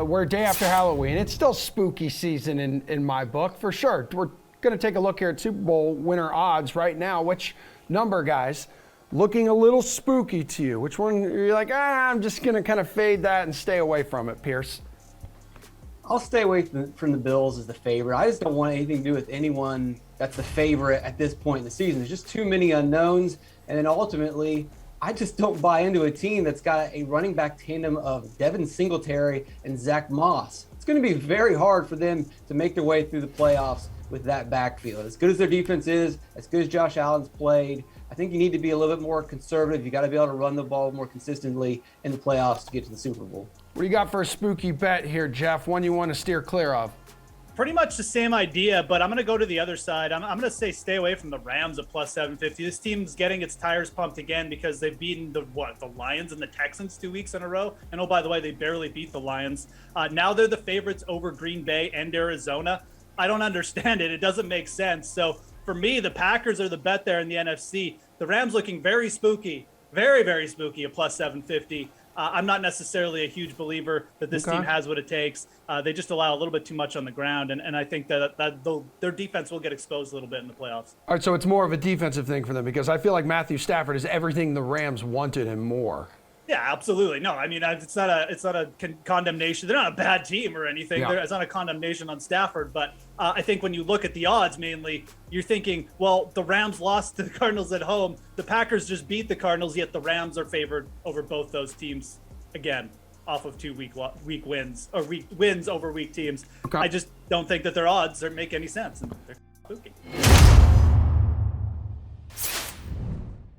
we're a day after Halloween. It's still spooky season in my book, for sure. We're going to take a look here at Super Bowl winner odds right now. Which number, guys, looking a little spooky to you? Which one you're like, I'm just going to kind of fade that and stay away from it, Pearce? I'll stay away from the Bills as the favorite. I just don't want anything to do with anyone that's the favorite at this point in the season. There's just too many unknowns. And then ultimately, I just don't buy into a team that's got a running back tandem of Devin Singletary and Zach Moss. It's going to be very hard for them to make their way through the playoffs with that backfield. As good as their defense is, as good as Josh Allen's played, I think you need to be a little bit more conservative. You got to be able to run the ball more consistently in the playoffs to get to the Super Bowl. What do you got for a spooky bet here, Geoff? One you want to steer clear of? Pretty much the same idea, but I'm going to go to the other side. I'm going to say stay away from the Rams at plus 750. This team's getting its tires pumped again because they've beaten the Lions and the Texans 2 weeks in a row. And oh, by the way, they barely beat the Lions. Now they're the favorites over Green Bay and Arizona. I don't understand it. It doesn't make sense. So for me, the Packers are the bet there in the NFC. The Rams looking very spooky, very, very spooky at plus 750. I'm not necessarily a huge believer that this team has what it takes. They just allow a little bit too much on the ground, and I think that their defense will get exposed a little bit in the playoffs. All right, so it's more of a defensive thing for them because I feel like Matthew Stafford is everything the Rams wanted and more. Yeah, absolutely. No, I mean, it's not a condemnation. They're not a bad team or anything. Yeah. It's not a condemnation on Stafford. But I think when you look at the odds, mainly, you're thinking, well, the Rams lost to the Cardinals at home. The Packers just beat the Cardinals, yet the Rams are favored over both those teams again, off of 2 week wins or wins over weak teams. Okay. I just don't think that their odds make any sense. And they're spooky.